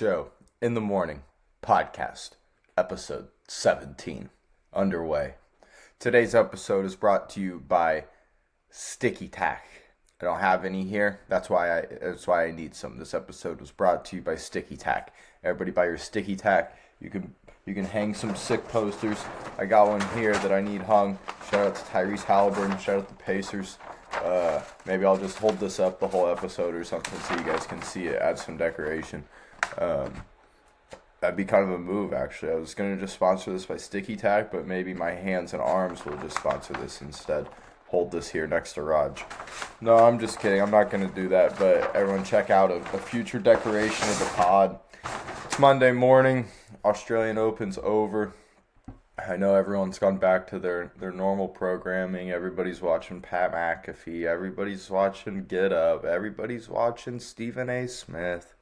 Show in the Morning podcast, episode 17, underway. Today's episode is brought to you by Sticky Tack. I don't have any here. That's why I need some. This episode was brought to you by Sticky Tack. Everybody buy your Sticky Tack. You can hang some sick posters. I got one here that I need hung. Shout out to Tyrese Halliburton. Shout out to the Pacers. Maybe I'll just hold this up the whole episode or something so you guys can see it. Add some decoration. That'd be kind of a move, actually. I was going to just sponsor this by Sticky Tack, but maybe my hands and arms will just sponsor this instead. Hold this here next to Raj. No, I'm just kidding. I'm not going to do that, but everyone check out a future decoration of the pod. It's Monday morning. Australian Open's over. I know everyone's gone back to their normal programming. Everybody's watching Pat McAfee. Everybody's watching Get Up. Everybody's watching Stephen A. Smith.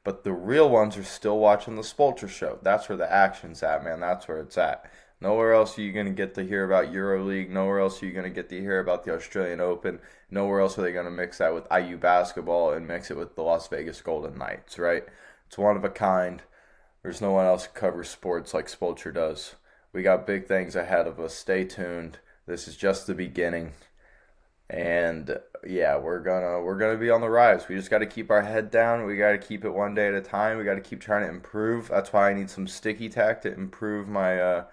But the real ones are still watching the Spulture show. That's where the action's at, man. That's where it's at. Nowhere else are you going to get to hear about EuroLeague. Nowhere else are you going to get to hear about the Australian Open. Nowhere else are they going to mix that with IU basketball and mix it with the Las Vegas Golden Knights, right? It's one of a kind. There's no one else who covers sports like Spulture does. We got big things ahead of us. Stay tuned. This is just the beginning. And yeah, we're gonna be on the rise. We just got to keep our head down. We got to keep it one day at a time. We got to keep trying to improve. That's why I need some Sticky Tack to improve my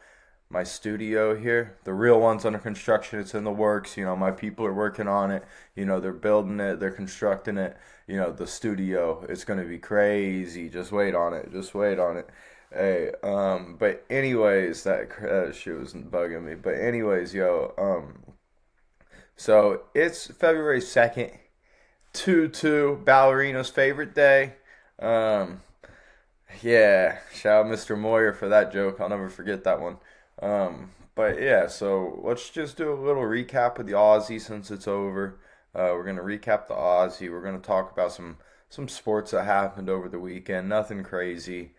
my studio here. The real one's under construction. It's in the works. You know, my people are working on it. You know, they're building it. They're constructing it. You know, the studio. It's gonna be crazy. Just wait on it. Just wait on it. Hey, but anyways, that shit was bugging me. But anyways, so it's February 2nd, 2/2, Ballerina's favorite day. Yeah, shout out Mr. Moyer for that joke. I'll never forget that one. But yeah, so let's just do a little recap of the Aussie since it's over. We're gonna recap the Aussie. We're gonna talk about some sports that happened over the weekend. Nothing crazy.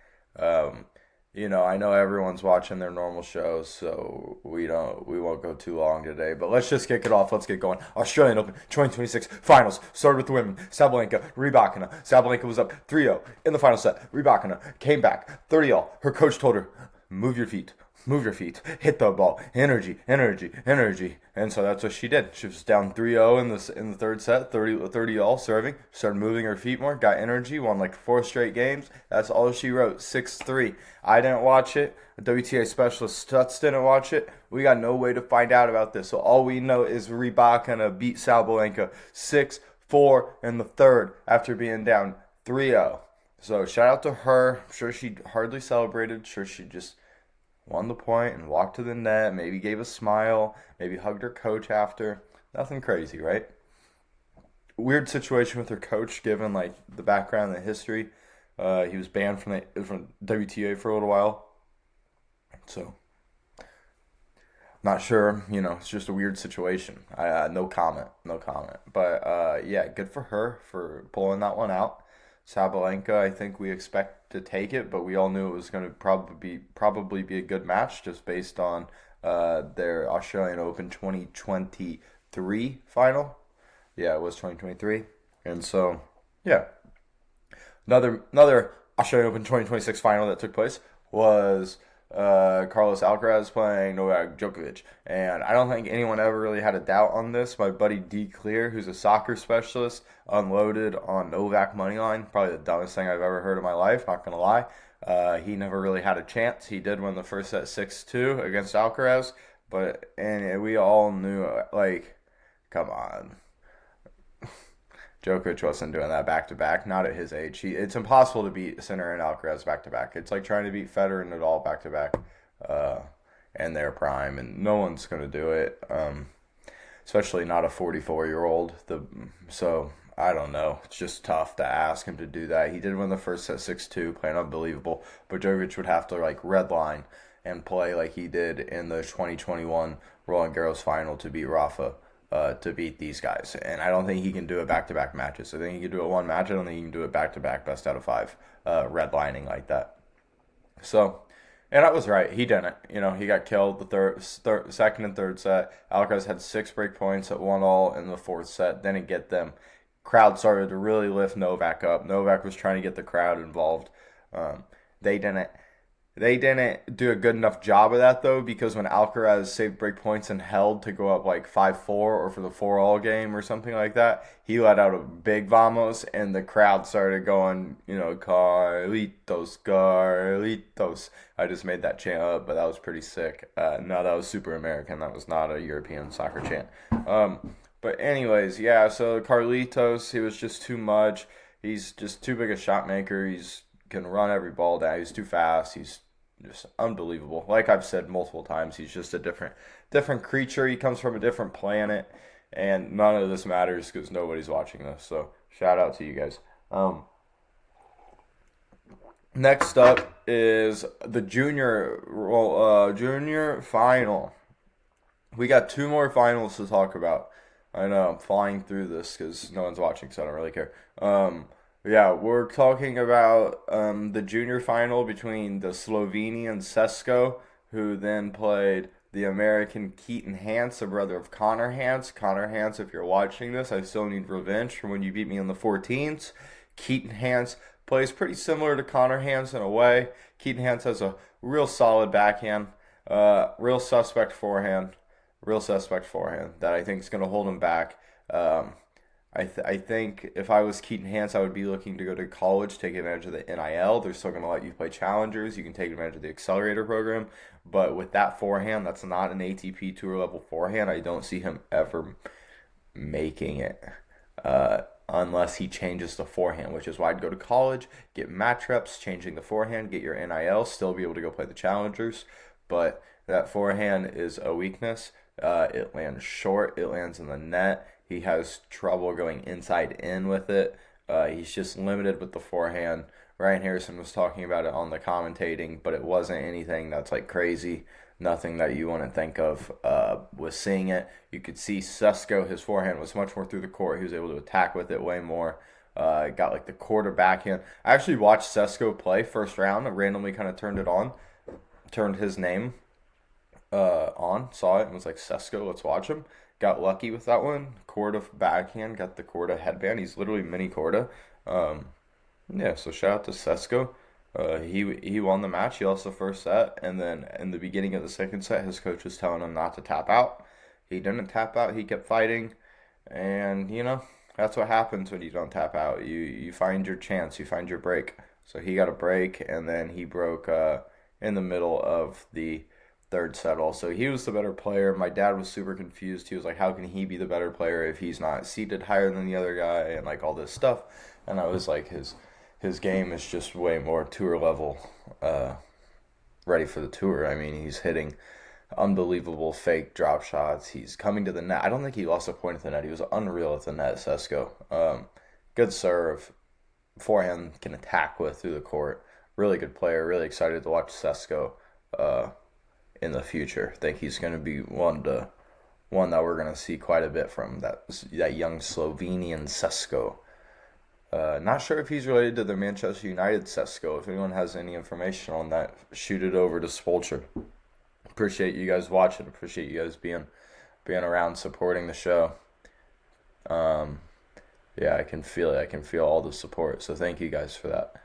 I know everyone's watching their normal shows, so we won't go too long today. But let's just kick it off. Let's get going. Australian Open 2026 finals started with the women. Rybakina. Sabalenka was up 3-0 in the final set. Rybakina came back 30-all. Her coach told her, "Move your feet. Move your feet. Hit the ball. Energy, energy, energy." And so that's what she did. She was down 3-0 in the third set, 30-all serving. Started moving her feet more, got energy, won like 4 straight games. That's all she wrote, 6-3. I didn't watch it. A WTA specialist Stutz didn't watch it. We got no way to find out about this. So all we know is Rybakina beat Sabalenka 6-4 in the third after being down 3-0. So shout out to her. I'm sure she hardly celebrated. I'm sure she just won the point and walked to the net, maybe gave a smile, maybe hugged her coach after. Nothing crazy, right? Weird situation with her coach given like the background and the history. He was banned from WTA for a little while. So, not sure, it's just a weird situation. No comment. But yeah, good for her for pulling that one out. Sabalenka, I think we expect to take it, but we all knew it was going to probably be a good match just based on their Australian Open 2023 final. Yeah, it was 2023. And so, yeah. Another Australian Open 2026 final that took place was Carlos Alcaraz playing Novak Djokovic. And I don't think anyone ever really had a doubt on this. My buddy D. Clear, who's a soccer specialist, unloaded on Novak moneyline. Probably the dumbest thing I've ever heard in my life, not going to lie. He never really had a chance. He did win the first set 6-2 against Alcaraz. And we all knew, come on. Djokovic wasn't doing that back-to-back, not at his age. It's impossible to beat Sinner and Alcaraz back-to-back. It's like trying to beat Federer and Nadal back-to-back in their prime, and no one's going to do it, especially not a 44-year-old. So, I don't know. It's just tough to ask him to do that. He did win the first set 6-2, playing unbelievable, but Djokovic would have to, redline and play like he did in the 2021 Roland Garros final to beat Rafa. To beat these guys. And I don't think he can do it back-to-back matches. I think he can do it one match. I don't think he can do it back-to-back best out of 5 redlining like that. So, and I was right. He didn't. He got killed the second and third set. Alcaraz had 6 break points at 1-all in the fourth set. Didn't get them. crowd started to really lift Novak up. Novak was trying to get the crowd involved. Um, they didn't. They didn't do a good enough job of that though, because when Alcaraz saved break points and held to go up like 5-4 or for the 4-all game or something like that, he let out a big vamos and the crowd started going, Carlitos, Carlitos. I just made that chant up, but that was pretty sick. No, that was super American. That was not a European soccer chant. But anyways, yeah, so Carlitos, he was just too much. He's just too big a shot maker. He's can run every ball down. He's too fast. He's just unbelievable. Like I've said multiple times, he's just a different creature. He comes from a different planet, and none of this matters because nobody's watching this. So shout out to you guys. Next up is the junior final. We got two more finals to talk about. I know I'm flying through this because no one's watching, so I don't really care. Yeah, we're talking about the junior final between the Slovenian Sesko, who then played the American Keaton Hance, a brother of Connor Hance. Connor Hance, if you're watching this, I still need revenge for when you beat me in the 14s. Keaton Hance plays pretty similar to Connor Hance in a way. Keaton Hance has a real solid backhand, real suspect forehand that I think is going to hold him back. I think if I was Keaton Hance, I would be looking to go to college, take advantage of the NIL. They're still going to let you play challengers. You can take advantage of the accelerator program. But with that forehand, that's not an ATP Tour level forehand. I don't see him ever making it unless he changes the forehand, which is why I'd go to college, get match reps, changing the forehand, get your NIL, still be able to go play the challengers. But that forehand is a weakness. It lands short. It lands in the net. He has trouble going inside in with it. He's just limited with the forehand. Ryan Harrison was talking about it on the commentating, but it wasn't anything that's like crazy. Nothing that you wouldn't think of was seeing it. You could see Sesko, his forehand was much more through the court. He was able to attack with it way more. Got like the quarter backhand. I actually watched Sesko play first round. I randomly kind of turned it on, turned his name on, saw it, and was like, Sesko, let's watch him. Got lucky with that one. Korda backhand, got the Korda headband. He's literally mini Korda. Yeah, so shout out to Sesko. He won the match. He lost the first set, and then in the beginning of the second set, his coach was telling him not to tap out. He didn't tap out. He kept fighting, and that's what happens when you don't tap out. You find your chance. You find your break. So he got a break, and then he broke in the middle of the third set also. He was the better player. My dad was super confused. He was like, how can he be the better player if he's not seated higher than the other guy and like all this stuff? And I was like, his game is just way more tour level, ready for the tour. I mean, he's hitting unbelievable fake drop shots. He's coming to the net. I don't think he lost a point at the net. He was unreal at the net, Sesko. Good serve. Forehand can attack with through the court. Really good player. Really excited to watch Sesko in the future. I think he's going to be one that we're going to see quite a bit from, that young Slovenian Sesko. Not sure if he's related to the Manchester United Sesko. If anyone has any information on that, shoot it over to Spulture. Appreciate you guys watching. Appreciate you guys being around, supporting the show. Yeah, I can feel it. I can feel all the support. So thank you guys for that.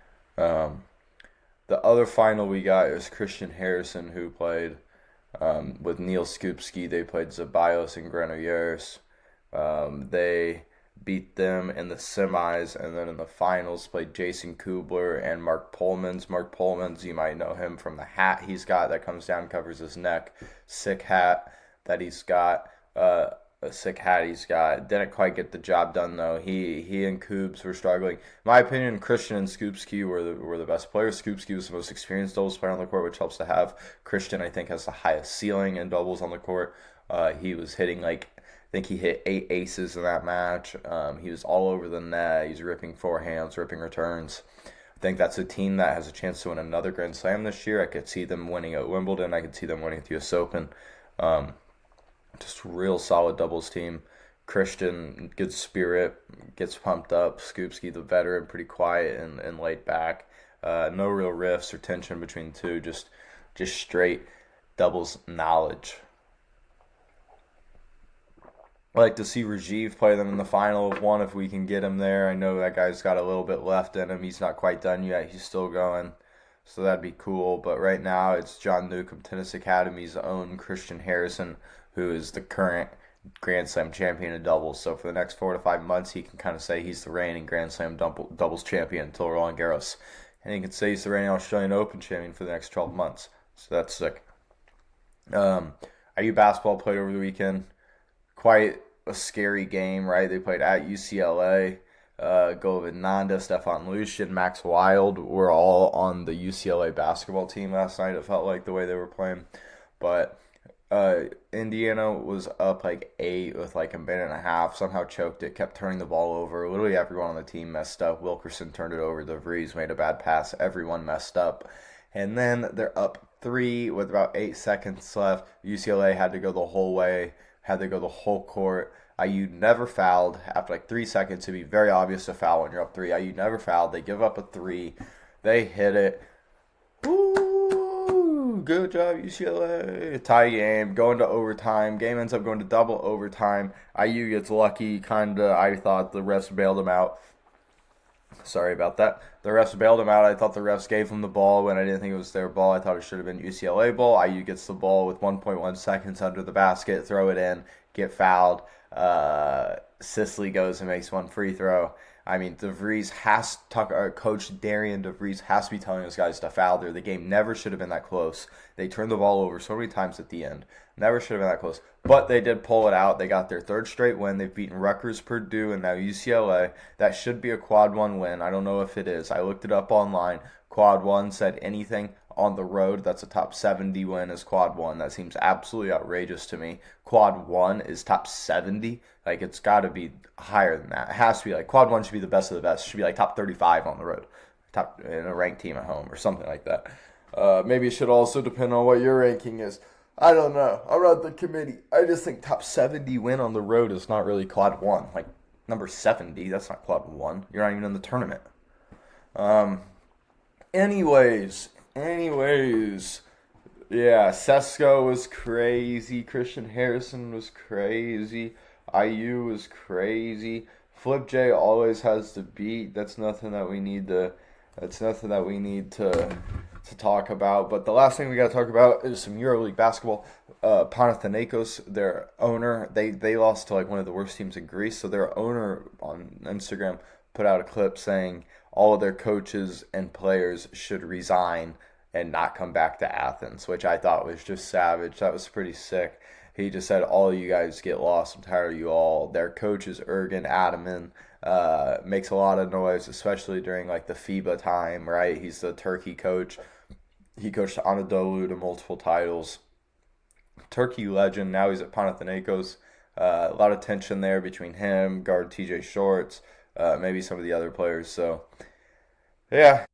The other final we got is Christian Harrison, who played with Neil Skupski. They played Zeballos and Granollers. They beat them in the semis, and then in the finals played Jason Kubler and Mark Polmans. Mark Polmans, you might know him from the hat he's got that comes down, covers his neck. Sick hat that he's got. Didn't quite get the job done though. He and Kubes were struggling. In my opinion, Christian and Skupski were the best players. Skupski was the most experienced doubles player on the court, which helps to have. Christian, I think, has the highest ceiling in doubles on the court. He was hitting I think he hit 8 aces in that match. He was all over the net. He's ripping forehands, ripping returns. I think that's a team that has a chance to win another Grand Slam this year. I could see them winning at Wimbledon. I could see them winning at the US Open. Just real solid doubles team. Christian, good spirit, gets pumped up. Skupski, the veteran, pretty quiet and laid back. No real rifts or tension between the two. Just straight doubles knowledge. I like to see Rajiv play them in the final of one if we can get him there. I know that guy's got a little bit left in him. He's not quite done yet. He's still going. So that'd be cool. But right now it's John Newcomb Tennis Academy's own Christian Harrison, who is the current Grand Slam champion in doubles. So for the next 4 to 5 months, he can kind of say he's the reigning Grand Slam doubles champion until Roland Garros. And he can say he's the reigning Australian Open champion for the next 12 months. So that's sick. Um, IU basketball played over the weekend. Quite a scary game, right? They played at UCLA. Govind Nanda, Stefan Lucian, Max Wild were all on the UCLA basketball team last night. It felt like the way they were playing. But Indiana was up like 8 with like a minute and a half. Somehow choked it, kept turning the ball over. Literally everyone on the team messed up. Wilkerson turned it over. DeVries made a bad pass. Everyone messed up. And then they're up 3 with about 8 seconds left. UCLA had to go the whole way, had to go the whole court. IU never fouled after like 3 seconds. It'd be very obvious to foul when you're up 3. IU never fouled. They give up a 3. They hit it. Woo! Good job, UCLA. Tie game, going to overtime. Game ends up going to double overtime. IU gets lucky, kinda. I thought the refs bailed them out. Sorry about that. The refs bailed him out. I thought the refs gave him the ball when I didn't think it was their ball. I thought it should have been UCLA ball. IU gets the ball with 1.1 seconds under the basket, throw it in, get fouled. Sisley goes and makes one free throw. I mean, DeVries has Coach Darian DeVries has to be telling those guys to foul there. The game never should have been that close. They turned the ball over so many times at the end. Never should have been that close. But they did pull it out. They got their third straight win. They've beaten Rutgers, Purdue, and now UCLA. That should be a quad one win. I don't know if it is. I looked it up online. Quad one said anything on the road that's a top 70 win is quad one. That seems absolutely outrageous to me. Quad one is top 70. Like, it's got to be higher than that. It has to be like quad one should be the best of the best. It should be like top 35 on the road, top in a ranked team at home or something like that. Maybe it should also depend on what your ranking is. I don't know. I'm not the committee. I just think top 70 win on the road is not really quad one. Like number 70, that's not quad one. You're not even in the tournament. Um, anyways, yeah, Sesko was crazy. Christian Harrison was crazy. IU was crazy. Flip J always has the beat. That's nothing that we need to. That's nothing that we need to talk about. But the last thing we got to talk about is some EuroLeague basketball. Panathinaikos, their owner, they lost to like one of the worst teams in Greece. So their owner on Instagram put out a clip saying all of their coaches and players should resign and not come back to Athens, which I thought was just savage. That was pretty sick. He just said, all of you guys get lost. I'm tired of you all. Their coach is Ergin Ataman. Makes a lot of noise, especially during like the FIBA time, right? He's the Turkey coach. He coached Anadolu to multiple titles. Turkey legend. Now he's at Panathinaikos. A lot of tension there between him, guard TJ Shorts, maybe some of the other players. So, yeah.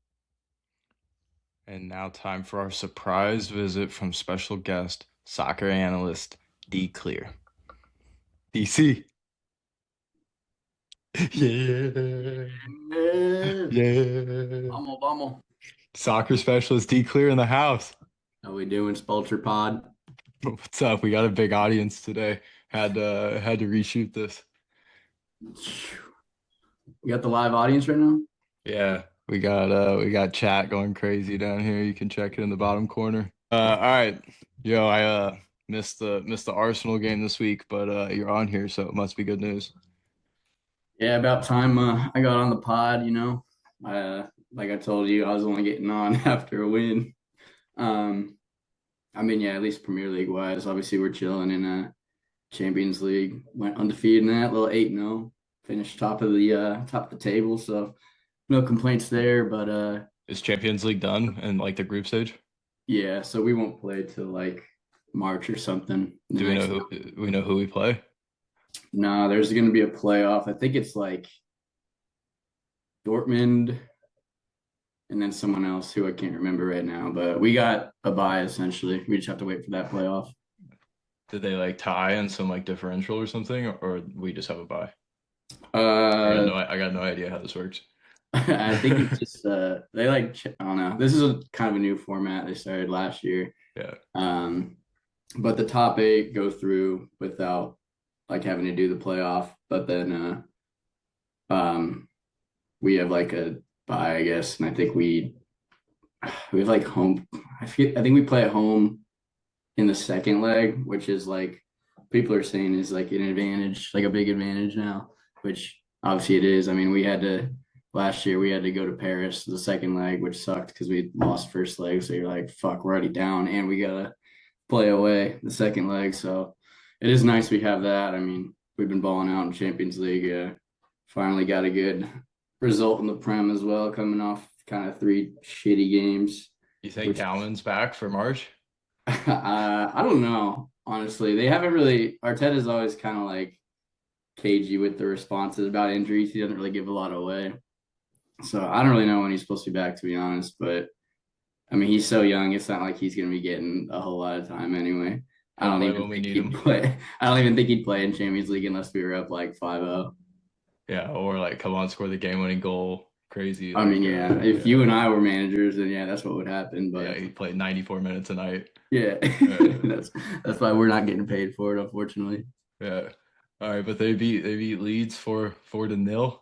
And now time for our surprise visit from special guest, soccer analyst D Clear. DC. Yeah. Yeah. Vamos. Soccer specialist D Clear in the house. How we doing, Spulture Pod? What's up? We got a big audience today. Had to reshoot this. We got the live audience right now. Yeah, we got chat going crazy down here. You can check it in the bottom corner. All right. Yo, I missed the Arsenal game this week, but you're on here, so it must be good news. Yeah, about time I got on the pod. Like I told you, I was only getting on after a win. I mean, yeah, at least Premier League wise, obviously we're chilling in Champions League. Went undefeated in that little 8-0, finished top of the table. So no complaints there. But Is Champions League done and like the group stage? yeah, so we won't play till like March or something. Do we know who we play? No, there's going to be a playoff. I think it's like Dortmund and then someone else who I can't remember right now. But we got a bye essentially. We just have to wait for that playoff. Did they like tie in some like differential or something, or we just have a bye? I got no idea how this works. I think it's just they like I don't know. This is a kind of a new format they started last year. Yeah. But the top 8 go through without like having to do the playoff. But then um we have like a bye, I guess, and I think we have like home. I think we play at home in the second leg, which is like people are saying is like an advantage, like a big advantage now, which obviously it is. I mean, we had to last year we had to go to Paris the second leg, which sucked because we lost first leg. So you're like, fuck, we're already down, and we gotta play away the second leg. So it is nice we have that. I mean, we've been balling out in Champions League. Finally got a good result in the Prem as well, coming off kind of three shitty games, You think which Dalman's back for March? I don't know. Honestly, they haven't really. Arteta's always kind of like cagey with the responses about injuries. He doesn't really give a lot away. So I don't really know when he's supposed to be back, to be honest. But I mean, he's so young. It's not like he's going to be getting a whole lot of time anyway. I He'll don't play even when we think need he'd him. play. I don't even think he'd play in Champions League unless we were up like 5-0. Yeah, or like come on, score the game-winning goal. Crazy, I mean, like yeah, if you and I were managers, then yeah, that's what would happen. yeah, But he played 94 minutes a night. yeah, Uh, that's why we're not getting paid for it, unfortunately. yeah. All right, but they beat Leeds for 4-0.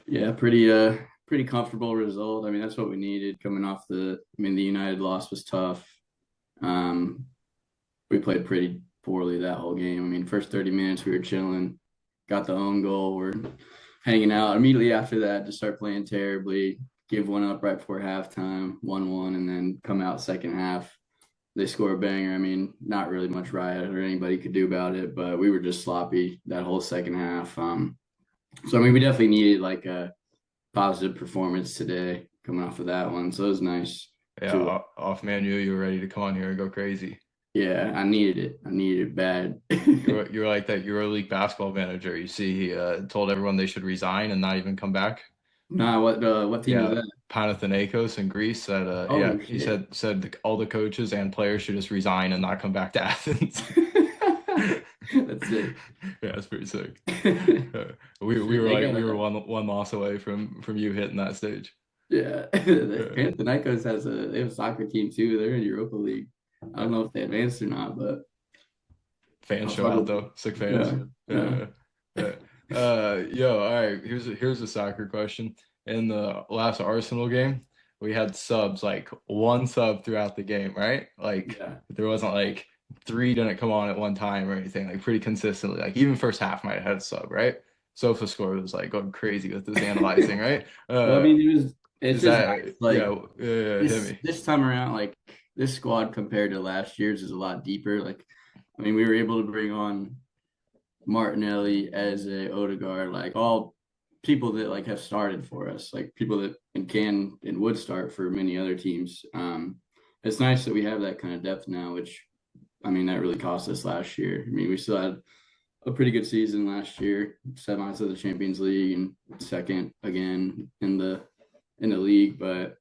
Yeah, pretty comfortable result. I mean, that's what we needed coming off I mean, the United loss was tough. Um, we played pretty poorly that whole game. I mean, first 30 minutes we were chilling, got the own goal, we're hanging out. Immediately after that, just start playing terribly, give one up right before halftime, 1-1, and then come out second half. They score a banger. I mean, not really much Riot or anybody could do about it, but we were just sloppy that whole second half. So I mean, we definitely needed like a positive performance today coming off of that one. So it was nice Yeah, to, off Man U, you were ready to come on here and go crazy. yeah, I needed it. I needed it bad. You're like that EuroLeague basketball manager. You see, he told everyone they should resign and not even come back. Nah, what team is Yeah, that? Panathinaikos in Greece said, yeah, Oh he shit. said all the coaches and players should just resign and not come back to Athens. That's it. Yeah, it's pretty sick. We Shit, were they like got we were a one loss away from you hitting that stage. yeah. Uh, Panathinaikos they have a soccer team too. They're in Europa League. I don't know if they advanced or not, but Fans I'll show fuck out with though, sick fans. yeah. Yeah. Yeah, yeah. Yo, all right. Here's a soccer question. In the last Arsenal game, we had subs like one sub throughout the game, right? Like Yeah. there wasn't like three didn't come on at one time or anything. Like pretty consistently. Like even first half might have had a sub, right? Sofa score was like going crazy with this analyzing, right? Well, I mean, it's Is just that nice. Like hit me. this time around, like this squad compared to last year's is a lot deeper. Like, I mean, we were able to bring on Martinelli as a Odegaard, like all people that like have started for us, like people that can and would start for many other teams. It's nice that we have that kind of depth now, which I mean that really cost us last year. I mean, we still had a pretty good season last year, semis of the Champions League and second again in the league, but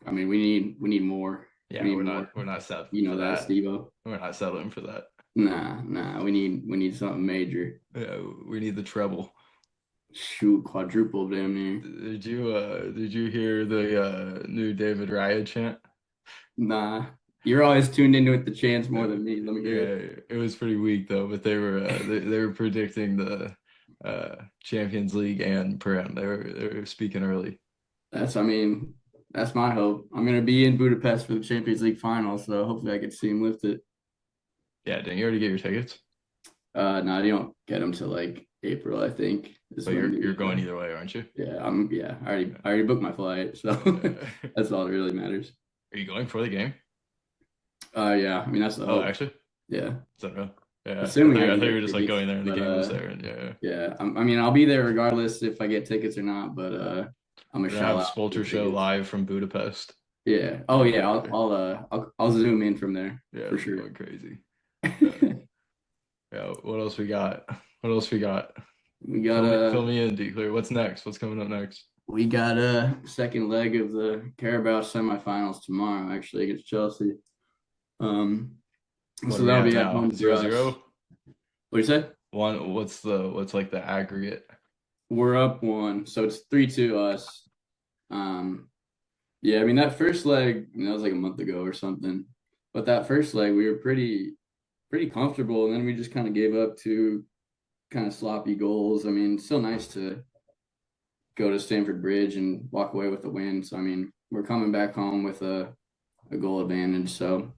I mean we need more. We Yeah, need more. we're not settling You for know that, that. Steve-O. We're not settling for that. Nah. We need something major. Yeah, we need the treble. Shoot, quadruple damn near. Did you hear the new David Raya chant? Nah. You're always tuned into it the chance more than me. Let me hear it. Yeah, it was pretty weak though, but they were predicting the Champions League and Prem. They were speaking early. I mean, that's my hope. I'm gonna be in Budapest for the Champions League final, so hopefully I can see him lift it. Yeah, didn't you already get your tickets? No, you don't get them till like April, I think. Is But when you're going either way, aren't you? yeah. I already booked my flight, so Uh, that's all that really matters. are you going for the game? Yeah. I mean that's the Oh, hope. actually, Yeah. is that real? Yeah, Assuming I I can thought you get were just like tickets, going there and the but game was there, and yeah. yeah. I mean I'll be there regardless if I get tickets or not, but I'm gonna We're gonna shell have out for Spulture the show tickets. live from Budapest. Yeah. Oh Yeah, yeah. I'll zoom in from there yeah, for it'll be sure. going crazy. Yeah, yeah. What else we got? What else we got? We got a Fill me in, Declare. What's next? What's coming up next? second leg of the Carabao semifinals tomorrow, actually against Chelsea. Um, What so are we that'll at be at now? home for Zero us. zero. What do you say? What's like the aggregate? We're up one, so it's 3-2 us. Um, yeah, I mean that first leg, that was like a month ago or something. But that first leg, we were pretty comfortable, and then we just kind of gave up to kind of sloppy goals. I mean, it's still nice to go to Stamford Bridge and walk away with a win. So I mean, we're coming back home with a goal advantage. So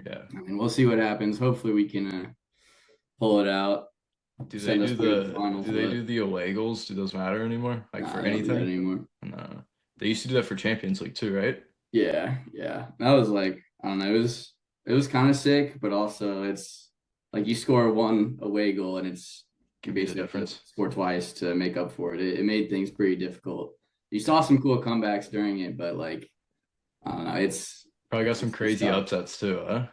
Yeah. I mean, we'll see what happens. Hopefully, we can pull it out, Do they send us do through to the the finals. do they But do the away goals? Do those matter anymore? Like nah, for they don't do that anything? anymore. No. They used to do that for Champions League too, right? Yeah, yeah. That was like I don't know. It was kind of sick, but also it's like you score one away goal and you Can be the basically have to difference. score twice to make up for it. It made things pretty difficult. You saw some cool comebacks during it, but like I don't know. Probably got some It's crazy tough. upsets too, huh?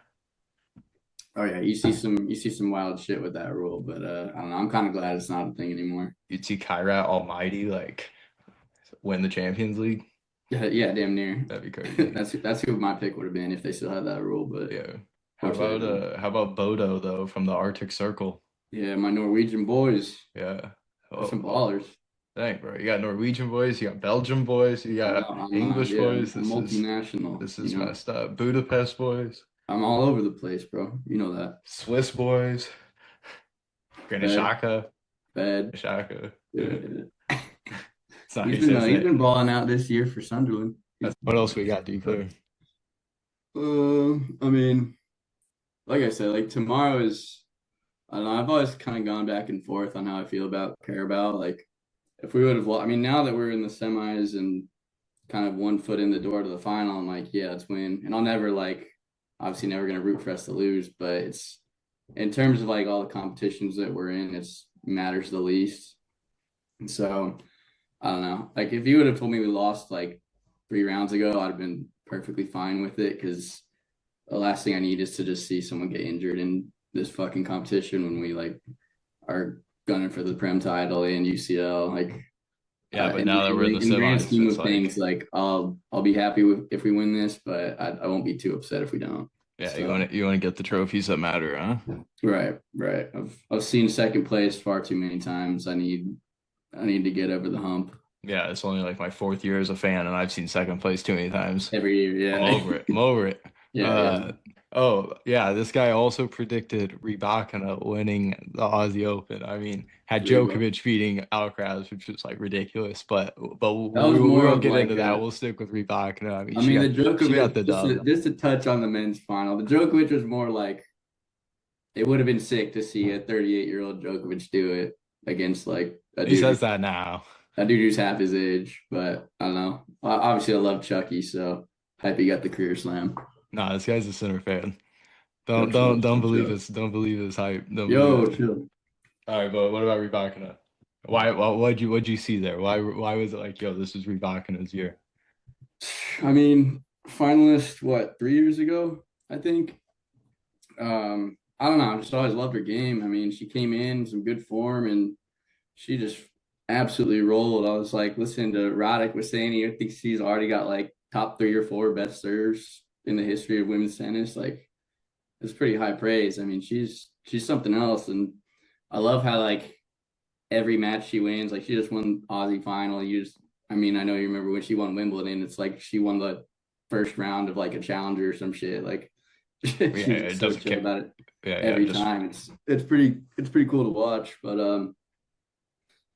Oh yeah, you see some wild shit with that rule, but I don't know. I'm kind of glad it's not a thing anymore. You'd see Kyrat Almighty like win the Champions League. Yeah, yeah, damn near. That'd be crazy. That's who my pick would have been if they still had that rule, but Yeah. fortunately they don't. How about Bodo though from the Arctic Circle? Yeah, my Norwegian boys, Yeah. they're some Oh, ballers. dang, bro. You got Norwegian boys, you got Belgian boys, you got English Yeah, boys. I'm multinational. This is messed up. Budapest boys, I'm all over the place, bro. You know that. Swiss boys, Granit Fed, Xhaka, fed. Xhaka. Yeah. Yeah. It's not how He's you been say uh, his he's name. been balling out this year for Sunderland. What else we got, declare? I mean, like I said, like tomorrow is. I don't know. I've always kind of gone back and forth on how I feel about Carabao. Like, if we would have, I mean, now that we're in the semis and kind of one foot in the door to the final, I'm like, yeah, let's win. And I'll never like, obviously, never gonna root for us to lose, but it's in terms of like all the competitions that we're in, it's matters the least. And so I don't know. Like, if you would have told me we lost like 3 rounds ago, I'd have been perfectly fine with it because the last thing I need is to just see someone get injured in this fucking competition when we like are gunning for the Prem title and UCL. Like, Yeah, but in, now that we're in the in the grand semis, scheme it's of things, like, like I'll be happy with if we win this, but I won't be too upset if we don't. yeah, So you want to get the trophies that matter, huh? right, right. I've seen second place far too many times. I need to get over the hump Yeah, it's only like my fourth year as a fan, and I've seen second place too many times. every year. I'm Yeah, over it. I'm over it. yeah, yeah. Uh, oh yeah, this guy also predicted Rybakina winning the Aussie Open. I mean, had Reba. Djokovic beating Alcaraz, which was like ridiculous, but That was we more won't of get like into that. We'll stick with Rybakina. I mean, I mean, the she got Djokovic, the dub. just to touch on the men's final, the Djokovic was more like it would have been sick to see a 38-year-old Djokovic do it against like a He dude says that now. a dude who's half his age. But I don't know. Obviously, I love Chucky, so hype he got the career slam. Nah, this guy's a Sinner fan. No chill, Don't no believe chill. his hype. Don't believe Yo, it. chill. All right, but what about Rybakina? What'd you see there? Why was it like, yo, this is Rybakina's year? I mean, finalist, what, 3 years ago, I think. I don't know. I just always loved her game. I mean, she came in some good form and she just absolutely rolled. I was like listening to Roddick was saying he thinks she's already got like top 3 or 4 best serves in the history of women's tennis. Like it's pretty high praise. I mean, she's something else, and I love how like every match she wins, like she just won Aussie final. I mean, I know you remember when she won Wimbledon. It's like she won the first round of like a challenger or some shit. Like Yeah, she's it just so doesn't chill care. about it Yeah, every just time. It's pretty cool to watch. But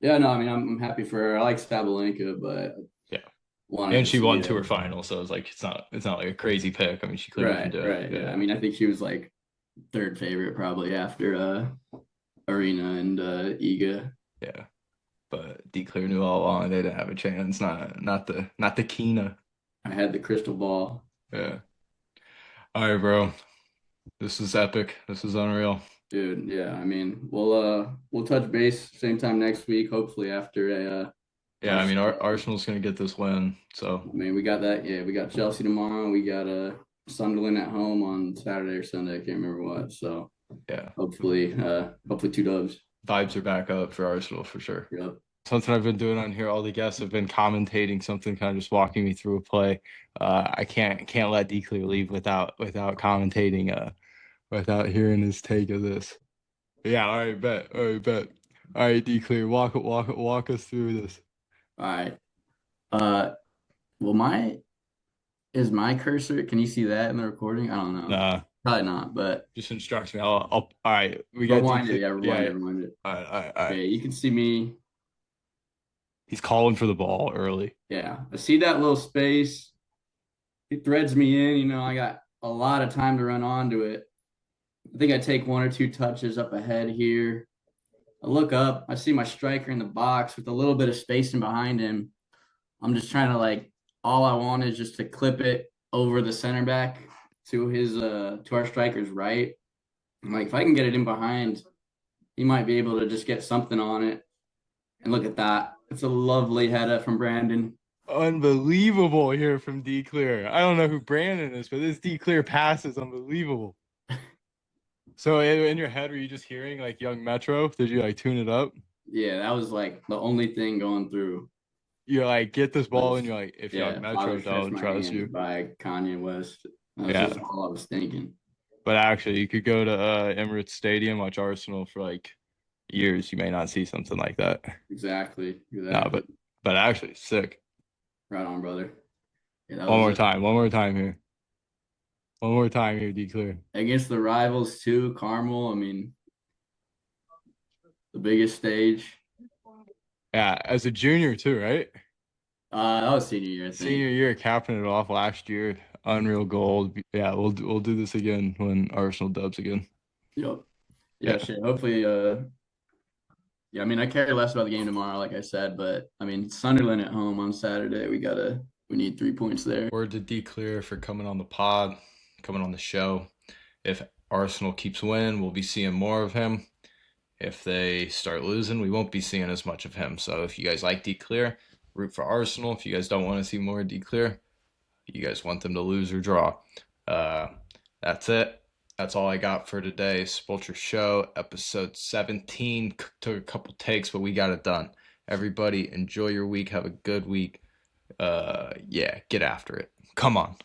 yeah, no, I mean, I'm happy for her. I like Sabalenka, but yeah. wanted And to she see won it. tour final, so it's like it's not like a crazy pick. I mean, she clearly can Right, do it. right. Yeah. I Yeah, mean, I think she was like third favorite probably after Arena and Iga. yeah. But Declare knew all along they didn't have a chance. Not the Kina. I had the crystal ball. Yeah. All right, bro. This is epic. This is unreal. Dude, yeah. I mean, we'll touch base same time next week, hopefully after a Yeah, I us mean, Arsenal's gonna get this win. So I mean, we got that. Yeah, we got Chelsea tomorrow. We got Sunderland at home on Saturday or Sunday. I can't remember what. So yeah, hopefully 2 dubs. vibes are back up for Arsenal for sure. Yep. Something I've been doing on here, all the guests have been commentating something, kind of just walking me through a play. I can't let Declare leave without commentating, without hearing his take of this. Yeah, all right, bet. All right, bet. All right, Declare, walk us through this. All right. Uh, well, my cursor? Can you see that in the recording? I don't know. Nah. Probably not, but Just instruct me. All right. We got rewind DK. it. Yeah, Yeah, rewind yeah. it, rewind it. All right, all right, all right. Okay, you can see me. He's calling for the ball early. Yeah, I see that little space. He threads me in. I got a lot of time to run onto it. I think I take one or two touches up ahead here. I look up. I see my striker in the box with a little bit of spacing behind him. I'm just trying to all I want is just to clip it over the center back to our striker's right. I'm like, if I can get it in behind, he might be able to just get something on it. And look at that. It's a lovely header from Brandon. Unbelievable here from D Clear. I don't know who Brandon is, but this D Clear pass is unbelievable. So in your head, were you just hearing like Young Metro? Did you like tune it up? Yeah, that was like the only thing going through You're like, get this ball, and was, you're like, if Young yeah, Father Metro Stretch don't My trust Hands you, by Kanye West. That's just yeah. all I was thinking. But actually, you could go to Emirates Stadium, watch Arsenal for like years. You may not see something like that. Exactly. No, Exactly. but actually, sick. Right on, brother. Yeah, that One was more time. One more time here. One more time here, D Clear. against the rivals too, Carmel. I mean, the biggest stage. Yeah, as a junior too, right? That was senior year, I think. Senior year, capping it off last year. Unreal gold. Yeah, we'll do this again when Arsenal dubs again. Yep. Yeah, Yeah. shit. Hopefully, yeah, I mean, I care less about the game tomorrow, like I said, but I mean, Sunderland at home on Saturday. We need 3 points there. Word to D Clear for coming on the pod, coming on the show. If Arsenal keeps winning, we'll be seeing more of him. If they start losing, we won't be seeing as much of him. So if you guys like D Clear, root for Arsenal. If you guys don't want to see more D Clear, you guys want them to lose or draw. Uh, that's it. That's all I got for today. Spulture Show, episode 17. Took a couple takes, but we got it done. Everybody, enjoy your week. Have a good week. Yeah, get after it. Come on.